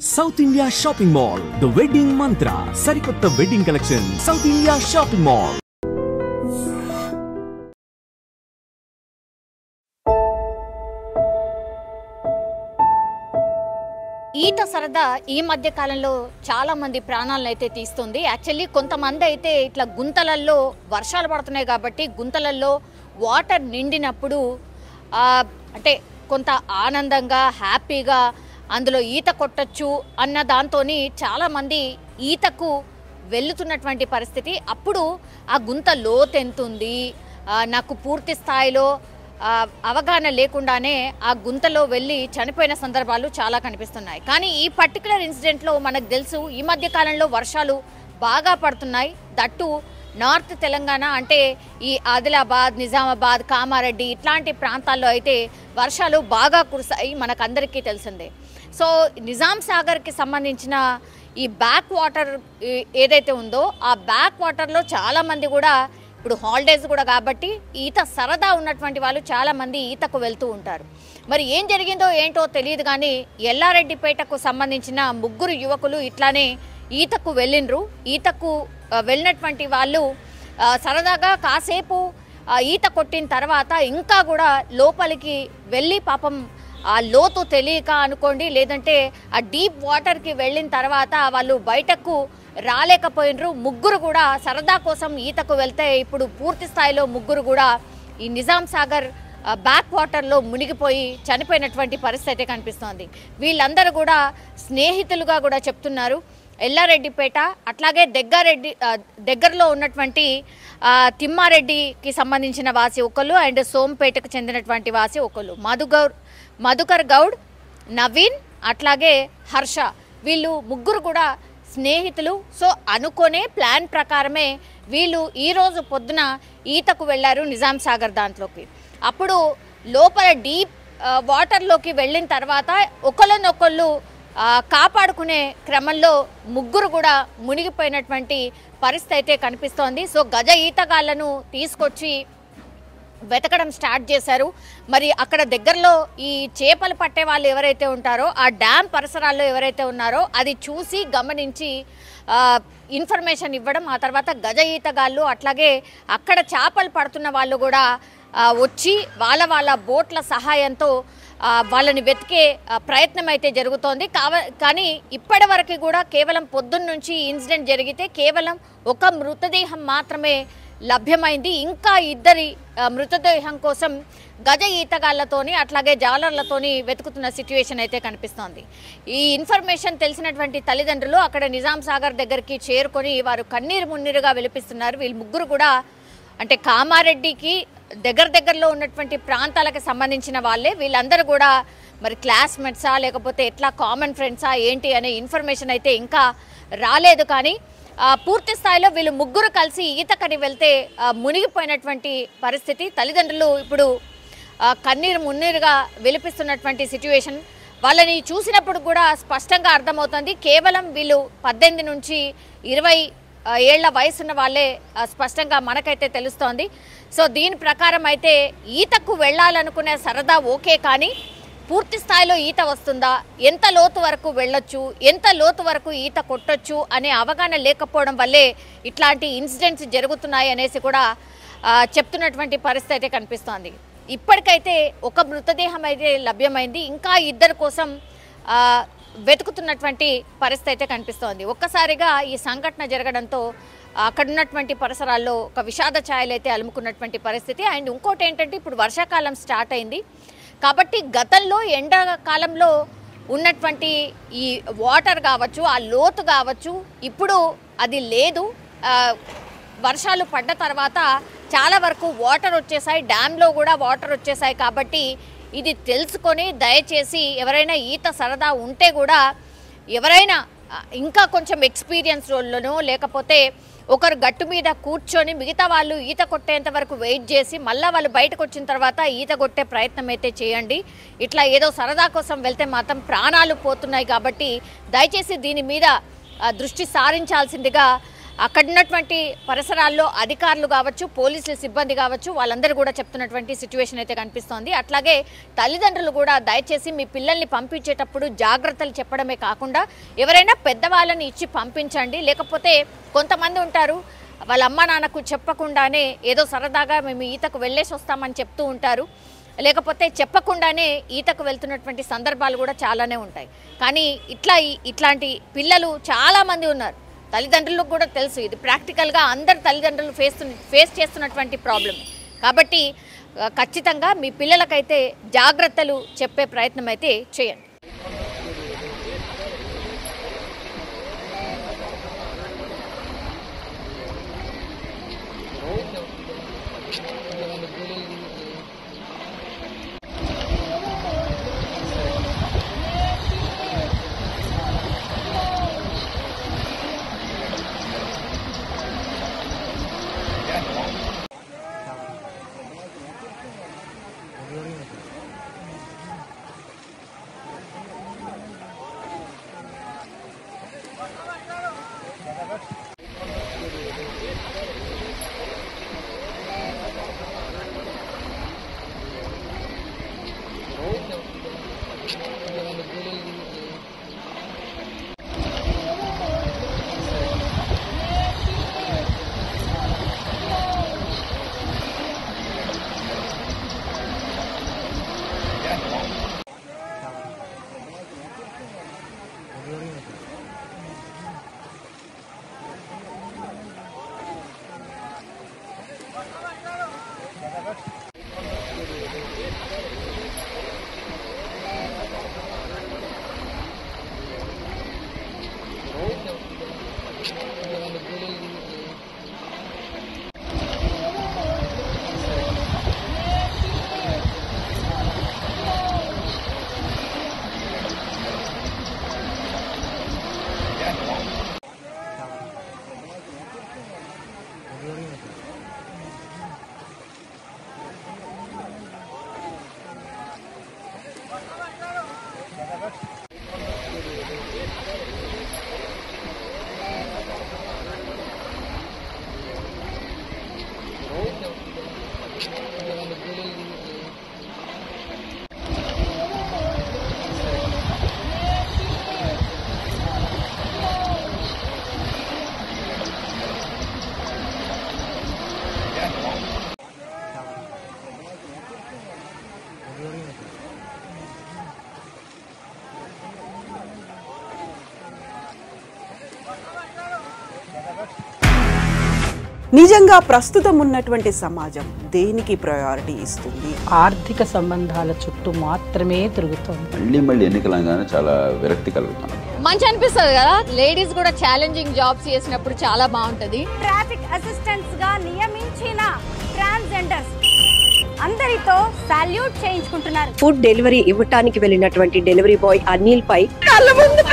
South India Shopping Mall, The Wedding Mantra, Sarikotta Wedding Collection, South India Shopping Mall. ఈత సరదా ఈ మధ్య కాలంలో చాలా మంది ప్రాణాలను అయితే తీస్తుంది. యాక్చువల్లీ కొంతమంది అయితే ఇట్లా గుంతలల్లో వర్షాలు పడుతున్నాయి కాబట్టి గుంతలల్లో వాటర్ నిండినప్పుడు అంటే కొంత ఆనందంగా హ్యాపీగా అందులో ఈత కొట్టచ్చు అన్న దాంతోని చాలామంది ఈతకు వెళ్తున్నటువంటి పరిస్థితి. అప్పుడు ఆ గుంత లోతు ఎంతుంది నాకు పూర్తి స్థాయిలో అవగాహన లేకుండానే ఆ గుంతలో వెళ్ళి చనిపోయిన సందర్భాలు చాలా కనిపిస్తున్నాయి. కానీ ఈ పర్టికులర్ ఇన్సిడెంట్లో మనకు తెలుసు ఈ మధ్య కాలంలో వర్షాలు బాగా పడుతున్నాయి. దట్టు నార్త్ తెలంగాణ అంటే ఈ ఆదిలాబాద్, నిజామాబాద్, కామారెడ్డి ఇట్లాంటి ప్రాంతాల్లో అయితే వర్షాలు బాగా కురిసాయి, మనకందరికీ తెలిసిందే. సో నిజాం సాగర్కి సంబంధించిన ఈ బ్యాక్ వాటర్ ఏదైతే ఉందో ఆ బ్యాక్ వాటర్లో చాలామంది కూడా ఇప్పుడు హాలిడేస్ కూడా కాబట్టి ఈత సరదా ఉన్నటువంటి వాళ్ళు చాలామంది ఈతకు వెళ్తూ ఉంటారు. మరి ఏం జరిగిందో ఏంటో తెలియదు కానీ ఎల్లారెడ్డిపేటకు సంబంధించిన 3 యువకులు ఇట్లానే ఈతకు వెళ్ళిండ్రు. ఈతకు వెళ్ళినటువంటి వాళ్ళు సరదాగా కాసేపు ఈత కొట్టిన తర్వాత ఇంకా కూడా లోపలికి వెళ్ళి పాపం ఆ లోతు తెలియక అనుకోండి, లేదంటే ఆ డీప్ వాటర్కి వెళ్ళిన తర్వాత వాళ్ళు బయటకు రాలేకపోయినరు. 3 కూడా సరదా కోసం ఈతకు వెళ్తే ఇప్పుడు పూర్తి స్థాయిలో 3 కూడా ఈ నిజాం సాగర్ బ్యాక్ వాటర్లో మునిగిపోయి చనిపోయినటువంటి పరిస్థితి కనిపిస్తోంది. వీళ్ళందరూ కూడా స్నేహితులుగా కూడా చెప్తున్నారు. ఎల్లారెడ్డిపేట అట్లాగే దగ్గరలో ఉన్నటువంటి తిమ్మారెడ్డికి సంబంధించిన వాసి ఒకళ్ళు అండ్ సోంపేటకు చెందినటువంటి వాసి ఒకళ్ళు మధుకర్ గౌడ్, నవీన్ అట్లాగే హర్ష, వీళ్ళు 3 కూడా స్నేహితులు. సో అనుకునే ప్లాన్ ప్రకారమే వీళ్ళు ఈరోజు పొద్దున ఈతకు వెళ్ళారు నిజాం సాగర్ దాంట్లోకి. అప్పుడు లోపల డీప్ వాటర్లోకి వెళ్ళిన తర్వాత ఒకళ్ళనొకళ్ళు కాపాడుకునే క్రమంలో 3 కూడా మునిగిపోయినటువంటి పరిస్థితి అయితే కనిపిస్తోంది. సో గజ ఈతగాళ్లను తీసుకొచ్చి వెతకడం స్టార్ట్ చేశారు. మరి అక్కడ దగ్గరలో ఈ చేపలు పట్టే వాళ్ళు ఎవరైతే ఉంటారో ఆ డ్యామ్ పరిసరాల్లో ఎవరైతే ఉన్నారో అది చూసి గమనించి ఇన్ఫర్మేషన్ ఇవ్వడం, ఆ తర్వాత గజ ఈతగాళ్ళు అట్లాగే అక్కడ చేపలు పడుతున్న వాళ్ళు కూడా వచ్చి వాళ్ళ బోట్ల సహాయంతో వాళ్ళని వెతికే ప్రయత్నం అయితే జరుగుతోంది. కానీ ఇప్పటి వరకు కూడా కేవలం పొద్దున్న నుంచి ఇన్సిడెంట్ జరిగితే కేవలం ఒక మృతదేహం మాత్రమే లభ్యమైంది. ఇంకా 2 మృతదేహం కోసం గజ ఈతగాళ్లతోని అట్లాగే జాలర్లతోని వెతుకుతున్న సిచ్యువేషన్ అయితే కనిపిస్తోంది. ఈ ఇన్ఫర్మేషన్ తెలిసినటువంటి తల్లిదండ్రులు అక్కడ నిజాం సాగర్ దగ్గరికి చేరుకొని వారు కన్నీరు మున్నీరుగా విలిపిస్తున్నారు. వీళ్ళు 3 కూడా అంటే కామారెడ్డికి దగ్గరలో ఉన్నటువంటి ప్రాంతాలకు సంబంధించిన వాళ్ళే. వీళ్ళందరూ కూడా మరి క్లాస్మేట్సా లేకపోతే ఎట్లా కామన్ ఫ్రెండ్సా ఏంటి అనే ఇన్ఫర్మేషన్ అయితే ఇంకా రాలేదు. కానీ పూర్తి స్థాయిలో వీళ్ళు 3 కలిసి ఈతకని వెళ్తే మునిగిపోయినటువంటి పరిస్థితి. తల్లిదండ్రులు ఇప్పుడు కన్నీరు మున్నీరుగా విలిపిస్తున్నటువంటి సిచ్యువేషన్. వాళ్ళని చూసినప్పుడు కూడా స్పష్టంగా అర్థమవుతుంది కేవలం వీళ్ళు 18 నుంచి 20 ఏళ్ల వయసున్న వాళ్ళే స్పష్టంగా మనకైతే తెలుస్తోంది. సో దీని ప్రకారం అయితే ఈతకు వెళ్ళాలనుకునే సరదా ఓకే, కానీ పూర్తి స్థాయిలో ఈత వస్తుందా, ఎంత లోతు వరకు వెళ్ళొచ్చు, ఎంత లోతు వరకు ఈత కొట్టొచ్చు అనే అవగాహన లేకపోవడం వల్లే ఇట్లాంటి ఇన్సిడెంట్స్ జరుగుతున్నాయి అనేసి కూడా చెప్తున్నటువంటి పరిస్థితి అయితే కనిపిస్తోంది. ఇప్పటికైతే ఒక మృతదేహం అయితే లభ్యమైంది, ఇంకా 2 కోసం వెతుకుతున్నటువంటి పరిస్థితి అయితే కనిపిస్తోంది. ఒక్కసారిగా ఈ సంఘటన జరగడంతో అక్కడ ఉన్నటువంటి పరిసరాల్లో ఒక విషాద ఛాయలు అయితే అలుముకున్నటువంటి పరిస్థితి. అండ్ ఇంకోటి ఏంటంటే ఇప్పుడు వర్షాకాలం స్టార్ట్ అయింది కాబట్టి గతంలో ఎండాకాలంలో ఉన్నటువంటి ఈ వాటర్ కావచ్చు, ఆ లోతు కావచ్చు, ఇప్పుడు అది లేదు. వర్షాలు పడ్డ తర్వాత చాలా వరకు వాటర్ వచ్చేసాయి, డ్యామ్లో కూడా వాటర్ వచ్చేసాయి. కాబట్టి ఇది తెలుసుకొని దయచేసి ఎవరైనా ఈత సరదా ఉంటే కూడా ఎవరైనా ఇంకా కొంచెం ఎక్స్పీరియన్స్ రోల్లోనో లేకపోతే ఒకరు గట్టు మీద కూర్చొని మిగతా వాళ్ళు ఈత కొట్టేంత వరకు వెయిట్ చేసి మళ్ళీ వాళ్ళు బయటకు వచ్చిన తర్వాత ఈత కొట్టే ప్రయత్నం అయితే చేయండి. ఇట్లా ఏదో సరదా కోసం వెళ్తే మాత్రం ప్రాణాలు పోతున్నాయి. కాబట్టి దయచేసి దీని మీద దృష్టి సారించాల్సిందిగా అక్కడ ఉన్నటువంటి పరిసరాల్లో అధికారులు కావచ్చు, పోలీసుల సిబ్బంది కావచ్చు, వాళ్ళందరూ కూడా చెప్తున్నటువంటి సిచ్యువేషన్ అయితే కనిపిస్తోంది. అట్లాగే తల్లిదండ్రులు కూడా దయచేసి మీ పిల్లల్ని పంపించేటప్పుడు జాగ్రత్తలు చెప్పడమే కాకుండా ఎవరైనా పెద్దవాళ్ళని ఇచ్చి పంపించండి. లేకపోతే కొంతమంది ఉంటారు, వాళ్ళ అమ్మ నాన్నకు చెప్పకుండానే ఏదో సరదాగా మేము ఈతకు వెళ్ళేసి వస్తామని చెప్తూ ఉంటారు, లేకపోతే చెప్పకుండానే ఈతకు వెళ్తున్నటువంటి సందర్భాలు కూడా చాలానే ఉంటాయి. కానీ ఇట్లాంటి పిల్లలు చాలామంది ఉన్నారు. తల్లిదండ్రులకు కూడా తెలుసు, ఇది ప్రాక్టికల్గా అందరు తల్లిదండ్రులు ఫేస్ చేస్తున్నటువంటి ప్రాబ్లం. కాబట్టి ఖచ్చితంగా మీ పిల్లలకైతే జాగ్రత్తలు చెప్పే ప్రయత్నం అయితే చేయండి. నిజంగా ప్రస్తుతం ఉన్నటువంటి సమాజం దేనికి ప్రయారిటీ ఇస్తుంది? ఆర్థిక సంబంధాల చుట్టూ మాత్రమే తిరుగుతుంది. మళ్ళీ ఎన్నికలంగానే చాలా విరక్తి కలుగుతాం. మంచి అనిపిస్తుంది కదా, లేడీస్ కూడా ఛాలెంజింగ్ జాబ్స్ చేసినప్పుడు చాలా బాగుంటది. ట్రాఫిక్ అసిస్టెంట్స్ గా నియమించిన ట్రాన్స్జెండర్స్ అందరితో సాల్యూట్ చేయించుకుంటున్నారు. ఫుడ్ డెలివరీ ఇవ్వటానికి వెళ్ళినటువంటి డెలివరీ బాయ్ అనిల్ పై కళ్ళ ముందు